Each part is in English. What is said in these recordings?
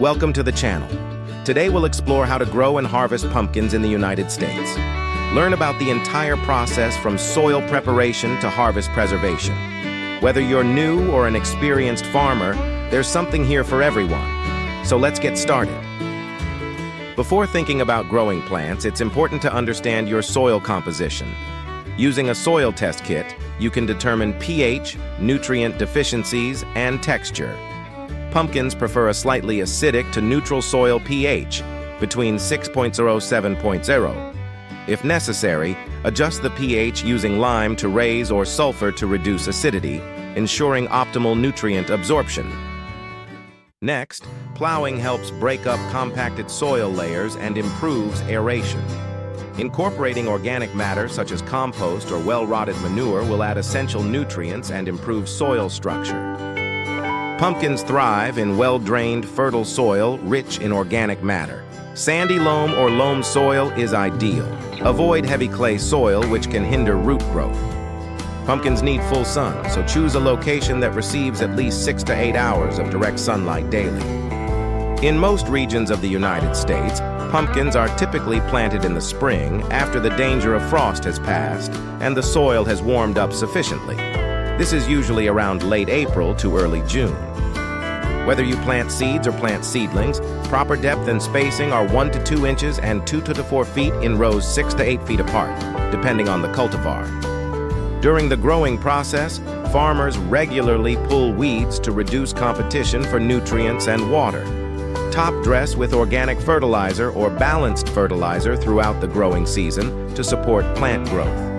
Welcome to the channel. Today we'll explore how to grow and harvest pumpkins in the United States. Learn about the entire process from soil preparation to harvest preservation. Whether you're new or an experienced farmer, there's something here for everyone. So let's get started. Before thinking about growing plants, it's important to understand your soil composition. Using a soil test kit, you can determine pH, nutrient deficiencies, and texture. Pumpkins prefer a slightly acidic to neutral soil pH, between 6.0 7.0. If necessary, adjust the pH using lime to raise or sulfur to reduce acidity, ensuring optimal nutrient absorption. Next, plowing helps break up compacted soil layers and improves aeration. Incorporating organic matter such as compost or well-rotted manure will add essential nutrients and improve soil structure. Pumpkins thrive in well-drained, fertile soil rich in organic matter. Sandy loam or loam soil is ideal. Avoid heavy clay soil, which can hinder root growth. Pumpkins need full sun, so choose a location that receives at least 6 to 8 hours of direct sunlight daily. In most regions of the United States, pumpkins are typically planted in the spring after the danger of frost has passed and the soil has warmed up sufficiently. This is usually around late April to early June. Whether you plant seeds or plant seedlings, proper depth and spacing are 1 to 2 inches and 2 to 4 feet in rows 6 to 8 feet apart, depending on the cultivar. During the growing process, farmers regularly pull weeds to reduce competition for nutrients and water. Top dress with organic fertilizer or balanced fertilizer throughout the growing season to support plant growth.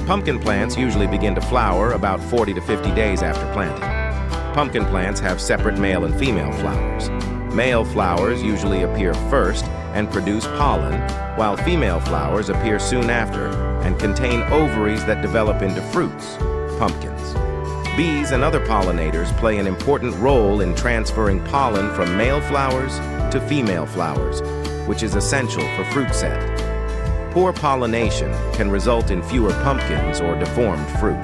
Pumpkin plants usually begin to flower about 40 to 50 days after planting. Pumpkin plants have separate male and female flowers. Male flowers usually appear first and produce pollen, while female flowers appear soon after and contain ovaries that develop into fruits, pumpkins. Bees and other pollinators play an important role in transferring pollen from male flowers to female flowers, which is essential for fruit set. Poor pollination can result in fewer pumpkins or deformed fruit.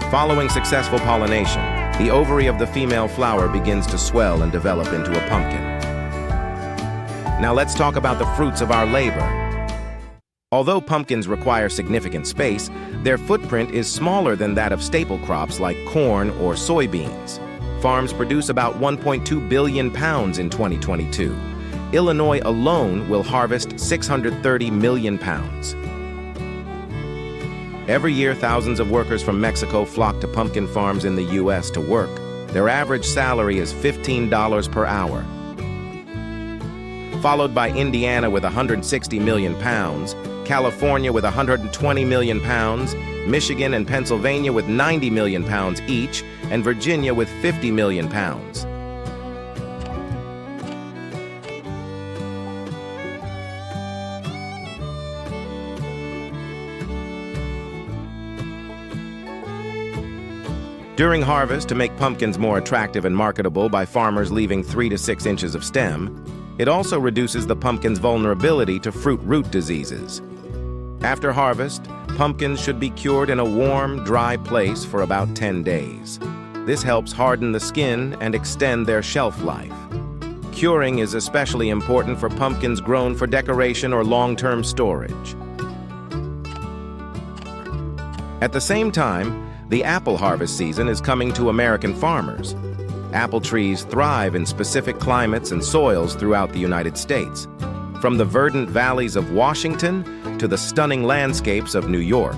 Following successful pollination, the ovary of the female flower begins to swell and develop into a pumpkin. Now let's talk about the fruits of our labor. Although pumpkins require significant space, their footprint is smaller than that of staple crops like corn or soybeans. Farms produce about 1.2 billion pounds in 2022. Illinois alone will harvest 630 million pounds. Every year, thousands of workers from Mexico flock to pumpkin farms in the U.S. to work. Their average salary is $15 per hour. Followed by Indiana with 160 million pounds, California with 120 million pounds, Michigan and Pennsylvania with 90 million pounds each, and Virginia with 50 million pounds. During harvest, to make pumpkins more attractive and marketable by farmers leaving 3 to 6 inches of stem, it also reduces the pumpkin's vulnerability to fruit root diseases. After harvest, pumpkins should be cured in a warm, dry place for about 10 days. This helps harden the skin and extend their shelf life. Curing is especially important for pumpkins grown for decoration or long-term storage. At the same time, the apple harvest season is coming to American farmers. Apple trees thrive in specific climates and soils throughout the United States, from the verdant valleys of Washington to the stunning landscapes of New York.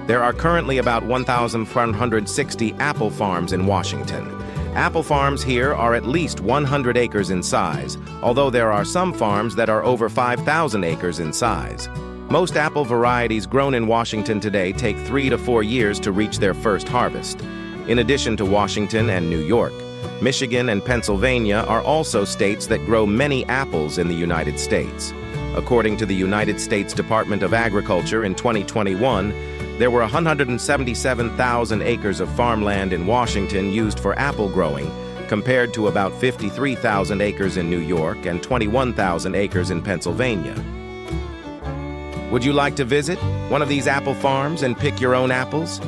There are currently about 1,460 apple farms in Washington. Apple farms here are at least 100 acres in size, although there are some farms that are over 5,000 acres in size. Most apple varieties grown in Washington today take 3 to 4 years to reach their first harvest. In addition to Washington and New York, Michigan and Pennsylvania are also states that grow many apples in the United States. According to the United States Department of Agriculture in 2021, there were 177,000 acres of farmland in Washington used for apple growing, compared to about 53,000 acres in New York and 21,000 acres in Pennsylvania. Would you like to visit one of these apple farms and pick your own apples?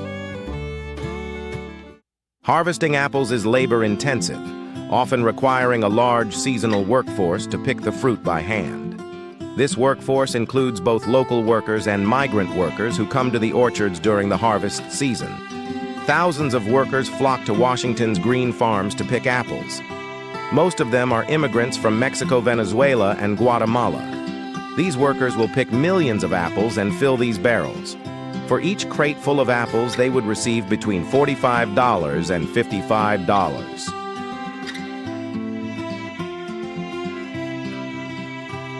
Harvesting apples is labor-intensive. often requiring a large seasonal workforce to pick the fruit by hand. This workforce includes both local workers and migrant workers who come to the orchards during the harvest season. Thousands of workers flock to Washington's green farms to pick apples. Most of them are immigrants from Mexico, Venezuela, and Guatemala. These workers will pick millions of apples and fill these barrels. For each crate full of apples, they would receive between $45 and $55.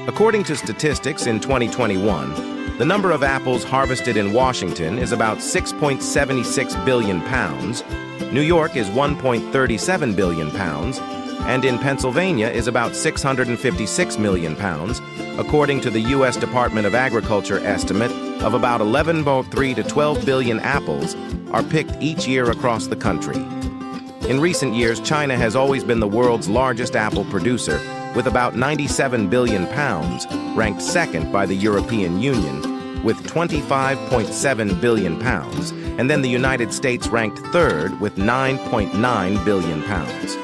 According to statistics in 2021, the number of apples harvested in Washington is about 6.76 billion pounds, New York is 1.37 billion pounds, and in Pennsylvania is about 656 million pounds, according to the U.S. Department of Agriculture estimate of about 11.3 to 12 billion apples are picked each year across the country. In recent years, China has always been the world's largest apple producer, with about 97 billion pounds, ranked second by the European Union, with 25.7 billion pounds, and then the United States ranked third with 9.9 billion pounds.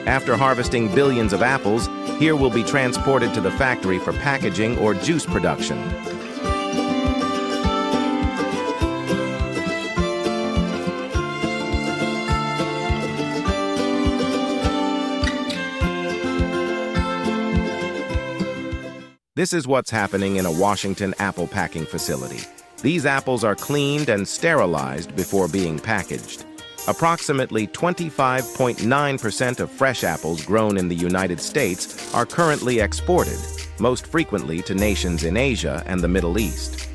After harvesting billions of apples, here will be transported to the factory for packaging or juice production. This is what's happening in a Washington apple packing facility. These apples are cleaned and sterilized before being packaged. Approximately 25.9% of fresh apples grown in the United States are currently exported, most frequently to nations in Asia and the Middle East.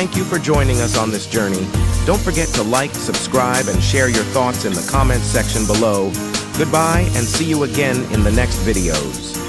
Thank you for joining us on this journey. Don't forget to like, subscribe, and share your thoughts in the comments section below. Goodbye, and see you again in the next videos.